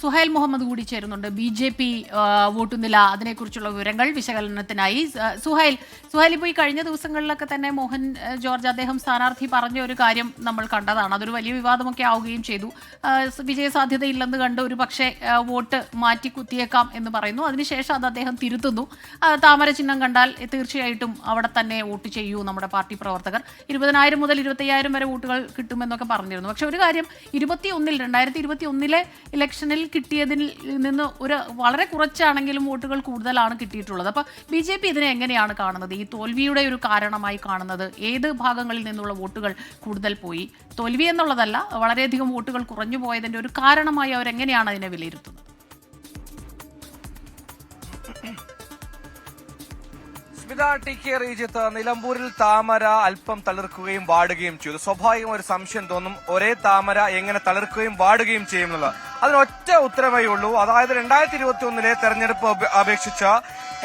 സുഹൈൽ മുഹമ്മദ് കൂടി ചേരുന്നുണ്ട്. BJP വോട്ടുനില അതിനെക്കുറിച്ചുള്ള വിവരങ്ങൾ വിശകലനത്തിനായി. സുഹൈൽ, ഇപ്പോൾ ഈ കഴിഞ്ഞ ദിവസങ്ങളിലൊക്കെ തന്നെ മോഹൻ ജോർജ് അദ്ദേഹം സ്ഥാനാർത്ഥി പറഞ്ഞ ഒരു കാര്യം നമ്മൾ കണ്ടതാണ്. അതൊരു വലിയ വിവാദമൊക്കെ ആവുകയും ചെയ്തു. വിജയസാധ്യതയില്ലെന്ന് കണ്ട് ഒരു പക്ഷേ വോട്ട് മാറ്റി കുത്തിയേക്കാം എന്ന് പറയുന്നു. അതിനുശേഷം അത് അദ്ദേഹം തിരുത്തുന്നു. താമര ചിഹ്നം കണ്ടാൽ തീർച്ചയായിട്ടും അവിടെ തന്നെ വോട്ട് ചെയ്യൂ നമ്മുടെ പാർട്ടി പ്രവർത്തകർ, 20,000 മുതൽ 25,000 വരെ വോട്ടുകൾ കിട്ടുമെന്നൊക്കെ പറഞ്ഞിരുന്നു. പക്ഷെ ഒരു കാര്യം, 2021 ഇലക്ഷനിൽ കിട്ടിയതിൽ നിന്ന് വളരെ കുറച്ചാണെങ്കിലും വോട്ടുകൾ കൂടുതലാണ് കിട്ടിയിട്ടുള്ളത്. അപ്പോൾ BJP ഇതിനെ എങ്ങനെയാണ് കാണുന്നത്? ഈ തോൽവിയുടെ ഒരു കാരണമായി കാണുന്നത് ഏത് ഭാഗങ്ങളിൽ നിന്നുള്ള വോട്ടുകൾ കൂടുതൽ പോയി? തോൽവി എന്നുള്ളതല്ല, വളരെയധികം വോട്ടുകൾ കുറഞ്ഞു പോയതിന്റെ ഒരു കാരണമായി അവരെങ്ങനെയാണ് അതിനെ വിലയിരുത്തുന്നത്? റീജിത്ത്, നിലമ്പൂരിൽ താമര അല്പം തളിർക്കുകയും വാടുകയും ചെയ്തു. സ്വാഭാവികം ഒരു സംശയം തോന്നും, ഒരേ താമര എങ്ങനെ തളിർക്കുകയും വാടുകയും ചെയ്യുന്നത്. അതിനൊറ്റ ഉത്തരവേ ഉള്ളൂ. അതായത് 2021 തെരഞ്ഞെടുപ്പ് അപേക്ഷിച്ച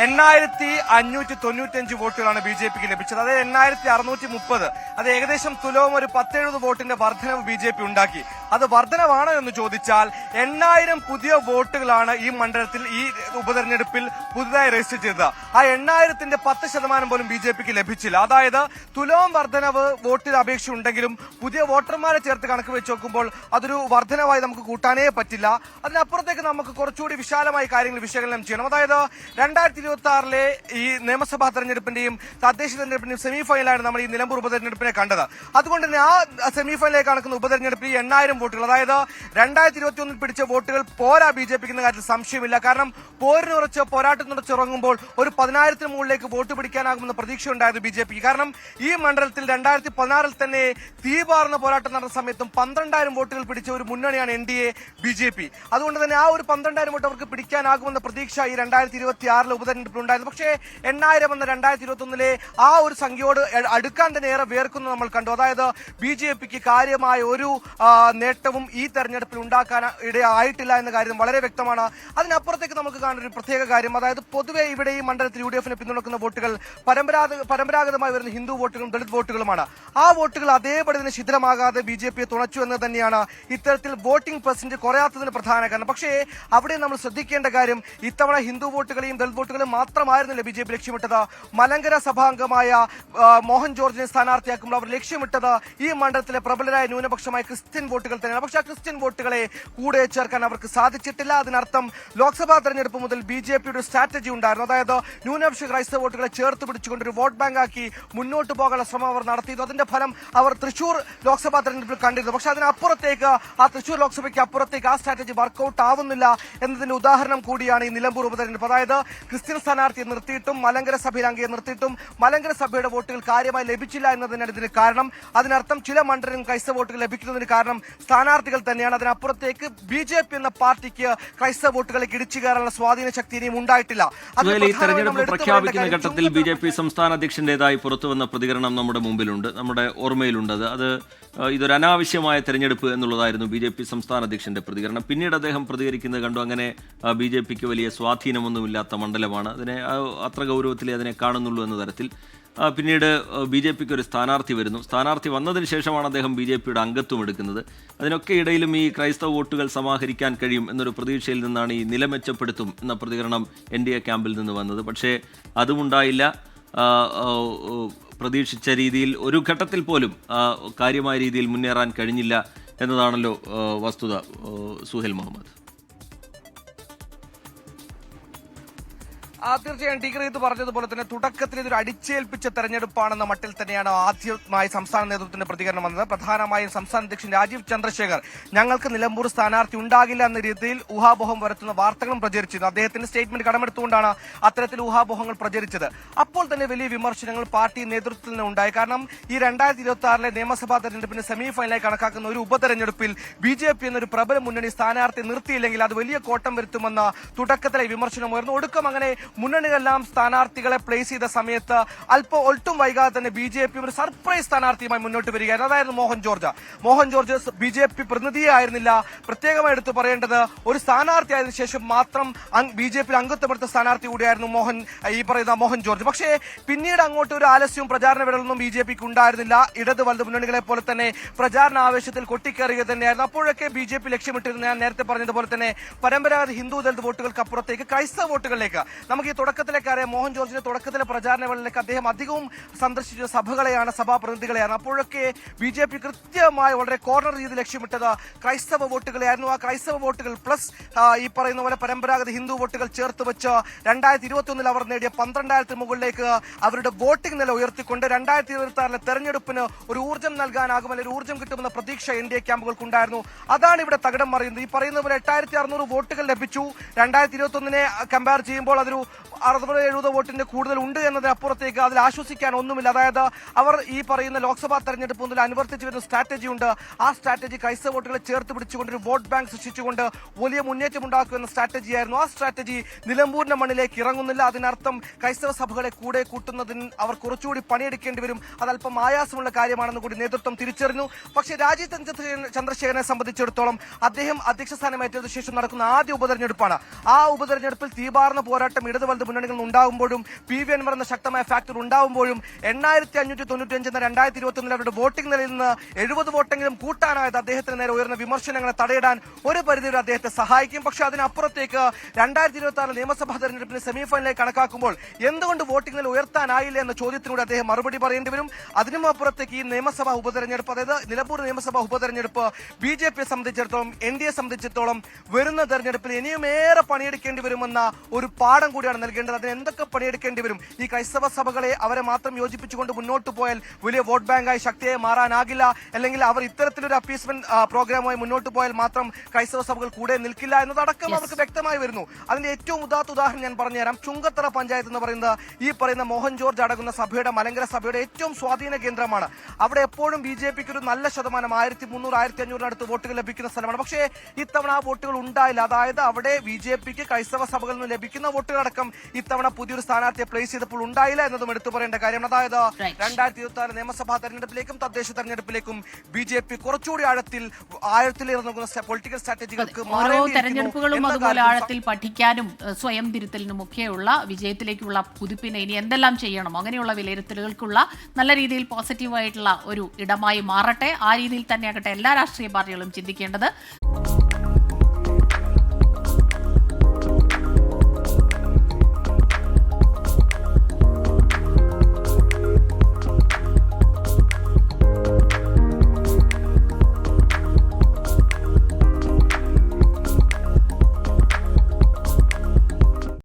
8,595 വോട്ടുകളാണ് BJPക്ക് ലഭിച്ചത്. അത് 8,630. അത് ഏകദേശം തുലവും ഒരു 10-70 വോട്ടിന്റെ വർധനവ് BJP ഉണ്ടാക്കി. അത് വർധനവാണോ എന്ന് ചോദിച്ചാൽ 8,000 പുതിയ വോട്ടുകളാണ് ഈ മണ്ഡലത്തിൽ ഈ ഉപതെരഞ്ഞെടുപ്പിൽ പുതുതായി രജിസ്റ്റർ ചെയ്തത്. ആ 8,000ന്റെ 10% പോലും BJPക്ക് ലഭിച്ചില്ല. അതായത് തുലവും വർധനവ് വോട്ടിൽ അപേക്ഷ ഉണ്ടെങ്കിലും പുതിയ വോട്ടർമാരെ ചേർത്ത് കണക്ക് വെച്ച് നോക്കുമ്പോൾ അതൊരു വർധനവായി നമുക്ക് കൂട്ടാനേ പറ്റില്ല. അതിനപ്പുറത്തേക്ക് നമുക്ക് കുറച്ചുകൂടി വിശാലമായി കാര്യങ്ങൾ വിശകലനം ചെയ്യണം. അതായത് 2026 ഈ നിയമസഭാ തെരഞ്ഞെടുപ്പിന്റെയും തദ്ദേശ തെരഞ്ഞെടുപ്പിന്റെയും സെമി ഫൈനലാണ് നമ്മൾ ഈ നിലമ്പൂർ ഉപതെരഞ്ഞെടുപ്പിനെ കണ്ടത്. അതുകൊണ്ട് തന്നെ ആ സെമി ഫൈനലിലേക്ക് കണക്കുന്ന ഉപതെരഞ്ഞെടുപ്പിൽ 8,000 വോട്ടുകൾ, അതായത് 2021 പിടിച്ച വോട്ടുകൾ പോരാ BJPക്ക് എന്ന കാര്യത്തിൽ സംശയമില്ല. കാരണം പോരിനുറച്ച് പോരാട്ടത്തിനുറച്ചിറങ്ങുമ്പോൾ ഒരു 10,000-ന് മുകളിലേക്ക് വോട്ട് പിടിക്കാനാകുമെന്ന പ്രതീക്ഷയുണ്ടായത് BJPക്ക്. കാരണം ഈ മണ്ഡലത്തിൽ 2016 തന്നെ തീപാർന്ന പോരാട്ടം നടന്ന സമയത്തും 12,000 വോട്ടുകൾ പിടിച്ച ഒരു മുന്നണിയാണ് NDA BJP. അതുകൊണ്ട് തന്നെ ആ ഒരു 12,000 വോട്ട് അവർക്ക് പിടിക്കാനാകുമെന്ന പ്രതീക്ഷ ഈ 2026 ഉപതെരഞ്ഞെടുപ്പിൽ ഉണ്ടായിരുന്നു. പക്ഷേ 8,000 എന്ന 2021 ആ ഒരു സംഖ്യയോട് അടുക്കാൻ തന്നെ ഏറെ വേർക്കുന്നത് നമ്മൾ കണ്ടു. അതായത് BJPക്ക് കാര്യമായ ഒരു നേട്ടവും ഈ തെരഞ്ഞെടുപ്പിൽ ഉണ്ടാക്കാൻ ഇടയായിട്ടില്ല എന്ന കാര്യം വളരെ വ്യക്തമാണ്. അതിനപ്പുറത്തേക്ക് നമുക്ക് കാണുന്ന ഒരു പ്രത്യേക കാര്യം, അതായത് പൊതുവെ ഇവിടെ ഈ മണ്ഡലത്തിൽ UDFനെ പിന്തുണക്കുന്ന വോട്ടുകൾ പരമ്പരാഗതമായി വരുന്ന ഹിന്ദു വോട്ടുകളും ദളിത് വോട്ടുകളുമാണ്. ആ വോട്ടുകൾ അതേപടി തന്നെ ശിഥിലമാകാതെ BJPയെ തുണച്ചു എന്ന് തന്നെയാണ് ഇത്തരത്തിൽ വോട്ടിംഗ് പെർസെന്റ് കുറയാത്തതിന് പ്രധാന കാരണം. പക്ഷേ അവിടെ നമ്മൾ ശ്രദ്ധിക്കേണ്ട കാര്യം, ഇത്തവണ ഹിന്ദു വോട്ടുകളെയും ദളിത് വോട്ടുകളെയും മാത്രമായിരുന്നില്ല BJP ലക്ഷ്യമിട്ടത്. മലങ്കര സഭാംഗമായ മോഹൻ ജോർജിനെ സ്ഥാനാർത്ഥിയാക്കുമ്പോൾ അവർ ലക്ഷ്യമിട്ടത് ഈ മണ്ഡലത്തിലെ പ്രബലരായ ന്യൂനപക്ഷമായ ക്രിസ്ത്യൻ വോട്ടുകൾ തന്നെയാണ്. പക്ഷേ ആ ക്രിസ്ത്യൻ വോട്ടുകളെ കൂടെ ചേർക്കാൻ അവർക്ക് സാധിച്ചിട്ടില്ല. അതിനർത്ഥം ലോക്സഭാ തെരഞ്ഞെടുപ്പ് മുതൽ BJPയുടെ സ്ട്രാറ്റജി ഉണ്ടായിരുന്നു. അതായത് ന്യൂനപക്ഷ ക്രൈസ്തവ വോട്ടുകളെ ചേർത്ത് പിടിച്ചുകൊണ്ട് ഒരു വോട്ട് ബാങ്ക് ആക്കി മുന്നോട്ട് പോകാനുള്ള ശ്രമം അവർ നടത്തിയിരുന്നു. അതിന്റെ ഫലം അവർ തൃശൂർ ലോക്സഭാ തെരഞ്ഞെടുപ്പിൽ കണ്ടിരുന്നു. പക്ഷെ അതിനപ്പുറത്തേക്ക്, ആ തൃശൂർ ലോക്സഭയ്ക്ക് അപ്പുറത്തേക്ക് ആ സ്ട്രാറ്റജി വർക്കൌട്ട് ആവുന്നില്ല എന്നതിന്റെ ഉദാഹരണം കൂടിയാണ് ഈ നിലമ്പൂർ ഉപതെരഞ്ഞെടുപ്പ്. അതായത് ക്രിസ്ത്യൻ സ്ഥാനാർത്ഥിയെ നിർത്തിയിട്ടും മലങ്കര സഭയിൽ അംഗയെ നിർത്തിയിട്ടും മലങ്കര സഭയുടെ വോട്ടുകൾ കാര്യമായി ലഭിച്ചില്ല എന്നതിനാണ് ഇതിന് കാരണം. അതിനർത്ഥം ചില മണ്ഡലങ്ങളിൽ ക്രൈസ്തവ വോട്ടുകൾ ലഭിക്കുന്നതിന് കാരണം സ്ഥാനാർത്ഥികൾ തന്നെയാണ്. അതിനപ്പുറത്തേക്ക് BJP എന്ന പാർട്ടിക്ക് ക്രൈസ്തവ വോട്ടുകളിലേക്ക് ഇടിച്ചു കയറാനുള്ള സ്വാധീന ശക്തി ഇനിയും ഉണ്ടായിട്ടില്ല. തെരഞ്ഞെടുപ്പ് പ്രഖ്യാപിക്കുന്ന ഘട്ടത്തിൽ BJP സംസ്ഥാന അധ്യക്ഷന്റേതായി പുറത്തുവന്ന പ്രതികരണം നമ്മുടെ മുമ്പിലുണ്ട്, നമ്മുടെ ഓർമ്മയിലുണ്ട്. അത് ഇതൊരു അനാവശ്യമായ തെരഞ്ഞെടുപ്പ് എന്നുള്ളതായിരുന്നു BJP സംസ്ഥാന അധ്യക്ഷന്റെ പ്രതികരണം. പിന്നീട് അദ്ദേഹം പ്രതികരിക്കുന്നത് കണ്ടു, അങ്ങനെ BJPക്ക് വലിയ സ്വാധീനമൊന്നുമില്ലാത്ത മണ്ഡലമാണ്, അതിനെ അത്ര ഗൗരവത്തിലേ അതിനെ കാണുന്നുള്ളൂ എന്ന തരത്തിൽ. പിന്നീട് BJPക്ക് ഒരു സ്ഥാനാർത്ഥി വരുന്നു. സ്ഥാനാർത്ഥി വന്നതിന് ശേഷമാണ് അദ്ദേഹം BJPയുടെ അംഗത്വം എടുക്കുന്നത്. അതിനൊക്കെ ഇടയിലും ഈ ക്രൈസ്തവ വോട്ടുകൾ സമാഹരിക്കാൻ കഴിയും എന്നൊരു പ്രതീക്ഷയിൽ നിന്നാണ് ഈ നില മെച്ചപ്പെടുത്തും എന്ന പ്രതികരണം NDA ക്യാമ്പിൽ നിന്ന് വന്നത്. പക്ഷേ അതുമുണ്ടായില്ല. പ്രതീക്ഷിച്ച രീതിയിൽ ഒരു ഘട്ടത്തിൽ പോലും കാര്യമായ രീതിയിൽ മുന്നേറാൻ കഴിഞ്ഞില്ല എന്നതാണല്ലോ വസ്തുത. സുഹൈൽ മുഹമ്മദ്. തീർച്ചയായും ഡിഗ്രി ഇത് പറഞ്ഞതുപോലെ തന്നെ തുടക്കത്തിൽ ഇതൊരു അടിച്ചേൽപ്പിച്ച തെരഞ്ഞെടുപ്പാണെന്ന മട്ടിൽ തന്നെയാണ് ആദ്യമായി സംസ്ഥാന നേതൃത്വത്തിന്റെ പ്രതികരണം വന്നത്. പ്രധാനമായും സംസ്ഥാന അധ്യക്ഷൻ രാജീവ് ചന്ദ്രശേഖർ ഞങ്ങൾക്ക് നിലമ്പൂർ സ്ഥാനാർത്ഥി ഉണ്ടാകില്ല എന്ന രീതിയിൽ ഊഹാപോഹം വരുത്തുന്ന വാർത്തകളും പ്രചരിച്ചിരുന്നു. അദ്ദേഹത്തിന്റെ സ്റ്റേറ്റ്മെന്റ് കടമെടുത്തുകൊണ്ടാണ് അത്തരത്തിൽ ഊഹാപോഹങ്ങൾ പ്രചരിച്ചത്. അപ്പോൾ തന്നെ വലിയ വിമർശനങ്ങൾ പാർട്ടി നേതൃത്വത്തിൽ നിന്ന് ഉണ്ടായി. കാരണം ഈ 2026 നിയമസഭാ തെരഞ്ഞെടുപ്പിന് സെമി ഫൈനലായി കണക്കാക്കുന്ന ഒരു ഉപതെരഞ്ഞെടുപ്പിൽ BJP എന്നൊരു പ്രബല മുന്നണി സ്ഥാനാർത്ഥി നിർത്തിയില്ലെങ്കിൽ അത് വലിയ കോട്ടം വരുത്തുമെന്ന തുടക്കത്തിലെ വിമർശനം ഉയർന്നു. ഒടുക്കം അങ്ങനെ മുന്നണികളെല്ലാം സ്ഥാനാർത്ഥികളെ പ്ലേസ് ചെയ്ത സമയത്ത് ഒട്ടും വൈകാതെ തന്നെ BJP ഒരു സർപ്രൈസ് സ്ഥാനാർത്ഥിയുമായി മുന്നോട്ട് വരികയായിരുന്നു. അതായിരുന്നു മോഹൻ ജോർജ് BJP പ്രതിനിധിയായിരുന്നില്ല. പ്രത്യേകമായി എടുത്തു പറയേണ്ടത് ഒരു സ്ഥാനാർത്ഥിയായതിനു ശേഷം മാത്രം BJP അംഗത്വമെടുത്ത സ്ഥാനാർത്ഥി കൂടിയായിരുന്നു മോഹൻ ജോർജ്. പക്ഷേ പിന്നീട് അങ്ങോട്ട് ഒരു ആലസ്യവും പ്രചാരണ വിടലൊന്നും BJPക്ക് ഉണ്ടായിരുന്നില്ല. ഇടത് വലത് മുന്നണികളെ പോലെ തന്നെ പ്രചാരണ ആവേശത്തിൽ കൊട്ടിക്കയറുക തന്നെയായിരുന്നു. അപ്പോഴൊക്കെ BJP ലക്ഷ്യമിട്ടിരുന്ന ഞാൻ നേരത്തെ പറഞ്ഞതുപോലെ തന്നെ പരമ്പരാഗത ഹിന്ദു ദളിത് വോട്ടുകൾക്ക് അപ്പുറത്തേക്ക് ക്രൈസ്തവ വോട്ടുകളിലേക്ക് നമുക്ക് ഈ തുടക്കത്തിലേക്ക് അറിയാം. മോഹൻ ജോർജിന്റെ തുടക്കത്തിലെ പ്രചാരണ വേളയിലേക്ക് അദ്ദേഹം അധികവും സന്ദർശിച്ച സഭകളെയാണ്, സഭാപ്രതിനിധികളെയാണ്. അപ്പോഴൊക്കെ BJP കൃത്യമായി വളരെ കോർണർ ചെയ്ത് ലക്ഷ്യമിട്ടത് ക്രൈസ്തവ വോട്ടുകളെയായിരുന്നു. ആ ക്രൈസ്തവ വോട്ടുകൾ പ്ലസ് ഈ പറയുന്ന പോലെ പരമ്പരാഗത ഹിന്ദു വോട്ടുകൾ ചേർത്ത് വെച്ച് 2021 അവർ നേടിയ 12,000 മുകളിലേക്ക് അവരുടെ വോട്ടിംഗ് നില ഉയർത്തിക്കൊണ്ട് 2026 തെരഞ്ഞെടുപ്പിന് ഒരു ഊർജ്ജം നൽകാനാകും, അല്ലെങ്കിൽ ഒരു ഊർജ്ജം കിട്ടുമെന്ന പ്രതീക്ഷ NDA ക്യാമ്പുകൾക്കുണ്ടായിരുന്നു. അതാണ് ഇവിടെ തകിടം മറിയുന്നത്. ഈ പറയുന്ന പോലെ 8,600 വോട്ടുകൾ ലഭിച്ചു. 2021 കമ്പയർ ചെയ്യുമ്പോൾ അതൊരു 60-70 വോട്ടിന്റെ കൂടുതൽ ഉണ്ട് എന്നതിനപ്പുറത്തേക്ക് അതിൽ ആശ്വസിക്കാൻ ഒന്നുമില്ല. അതായത് അവർ ഈ പറയുന്ന ലോക്സഭാ തെരഞ്ഞെടുപ്പ് മുതൽ അനുവർത്തിച്ചു വരുന്ന സ്ട്രാറ്റജി ഉണ്ട്. ആ സ്ട്രാറ്റജി ക്രൈസ്തവ വോട്ടുകളെ ചേർത്ത് പിടിച്ചുകൊണ്ട് ഒരു വോട്ട് ബാങ്ക് സൃഷ്ടിച്ചുകൊണ്ട് വലിയ മുന്നേറ്റം ഉണ്ടാക്കുമെന്ന സ്ട്രാറ്റജി ആയിരുന്നു. ആ സ്ട്രാറ്റജി നിലമ്പൂരിന്റെ മണ്ണിലേക്ക് ഇറങ്ങുന്നില്ല. അതിനർത്ഥം ക്രൈസ്തവ സഭകളെ കൂടെ കൂട്ടുന്നതിന് അവർ കുറച്ചുകൂടി പണിയെടുക്കേണ്ടി വരും. അതല്പം ആയാസമുള്ള കാര്യമാണെന്ന് കൂടി നേതൃത്വം തിരിച്ചറിഞ്ഞു. പക്ഷേ രാജീവ് ചന്ദ്രശേഖരനെ സംബന്ധിച്ചിടത്തോളം അദ്ദേഹം അധ്യക്ഷ സ്ഥാനമേറ്റതിനു ശേഷം നടക്കുന്ന ആദ്യ ഉപതെരഞ്ഞെടുപ്പാണ്. ആ ഉപതെരഞ്ഞെടുപ്പിൽ തീപാർന്ന പോരാട്ടം ഇടത് വലത് മുന്നണികൾ ഉണ്ടാകുമ്പോഴും PV അൻവർ എന്ന ശക്തമായ ഫാക്ടർ ഉണ്ടാകുമ്പോഴും 8,595 എന്ന 2021 അവരുടെ വോട്ടിംഗ് നിലയിൽ നിന്ന് 70 വോട്ടെങ്കിലും കൂട്ടാനായത് അദ്ദേഹത്തിന് നേരെ ഉയർന്ന വിമർശനങ്ങളെ തടയിടാൻ ഒരു പരിധിവരെ അദ്ദേഹത്തെ സഹായിക്കും. പക്ഷേ അതിനപ്പുറത്തേക്ക് 2026 നിയമസഭാ തെരഞ്ഞെടുപ്പിന് സെമിഫൈനലിലേക്ക് കണക്കാക്കുമ്പോൾ എന്തുകൊണ്ട് വോട്ടിംഗ് നില ഉയർത്താനായില്ല എന്ന ചോദ്യത്തിനൂടെ അദ്ദേഹം മറുപടി പറയേണ്ടി വരും. അതിനും അപ്പുറത്തേക്ക് ഈ നിയമസഭാ ഉപതെരഞ്ഞെടുപ്പ്, അതായത് നിലമ്പൂർ നിയമസഭാ ഉപതെരഞ്ഞെടുപ്പ് BJP സംബന്ധിച്ചിടത്തോളം NDA സംബന്ധിച്ചിടത്തോളം വരുന്ന തെരഞ്ഞെടുപ്പിൽ ഇനിയും ഏറെ പണിയെടുക്കേണ്ടി വരുമെന്ന ഒരു പാഠം കൂടിയാണ് നൽകേണ്ടത്. അതിന് എന്തൊക്കെ പണിയെടുക്കേണ്ടി വരും? ഈ ക്രൈസ്തവ സഭകളെ അവരെ മാത്രം യോജിപ്പിച്ചുകൊണ്ട് മുന്നോട്ട് പോയാൽ വലിയ വോട്ട് ബാങ്കായി ശക്തിയായി മാറാനാകില്ല. അല്ലെങ്കിൽ അവർ ഇത്തരത്തിലൊരു അപ്പീസ്മെന്റ് പ്രോഗ്രാമുമായി മുന്നോട്ട് പോയാൽ മാത്രം ക്രൈസ്തവ സഭകൾ കൂടെ നിൽക്കില്ല എന്നതടക്കം അവർക്ക് വ്യക്തമായി വരുന്നു. അതിന്റെ ഏറ്റവും ഉദാഹരണം ഞാൻ പറഞ്ഞുതരാം. ചുങ്കത്തറ പഞ്ചായത്ത് എന്ന് പറയുന്നത് ഈ പറയുന്ന മോഹൻ ജോർജ് അടങ്ങുന്ന സഭയുടെ, മലങ്കര സഭയുടെ ഏറ്റവും സ്വാധീന കേന്ദ്രമാണ്. അവിടെ എപ്പോഴും BJPക്ക് ഒരു നല്ല ശതമാനം 1,300-1,500 അടുത്ത് വോട്ടുകൾ ലഭിക്കുന്ന സ്ഥലമാണ്. പക്ഷേ ഇത്തവണ ആ വോട്ടുകൾ ഉണ്ടായില്ല. അതായത് അവിടെ BJPക്ക് ക്രൈസ്തവ സഭകളിൽ നിന്ന് ലഭിക്കുന്ന വോട്ടുകളടക്കം ഇത്തവണ പുതിയൊരു സ്ഥാനാർത്ഥിയെ പ്ലേസ് ചെയ്തപ്പോൾ ഉണ്ടായില്ല എന്നതും എടുത്തു പറയേണ്ട കാര്യമാണ്. അതായത് 2026 നിയമസഭാ തെരഞ്ഞെടുപ്പിലേക്കും തദ്ദേശ തെരഞ്ഞെടുപ്പിലേക്കും BJP കുറച്ചുകൂടി ആഴത്തിലിറങ്ങുന്ന പൊളിറ്റിക്കൽ സ്ട്രാറ്റജികൾക്ക് ഓരോ തെരഞ്ഞെടുപ്പുകളും അതുപോലെ ആഴത്തിൽ പഠിക്കാനും സ്വയം തിരുത്തലിനുമൊക്കെയുള്ള വിജയത്തിലേക്കുള്ള കുതിപ്പിന് ഇനി എന്തെല്ലാം ചെയ്യണം, അങ്ങനെയുള്ള വിലയിരുത്തലുകൾക്കുള്ള നല്ല രീതിയിൽ പോസിറ്റീവായിട്ടുള്ള ഒരു ഇടമായി മാറട്ടെ. ആ രീതിയിൽ തന്നെയാകട്ടെ എല്ലാ രാഷ്ട്രീയ പാർട്ടികളും ചിന്തിക്കേണ്ടത്.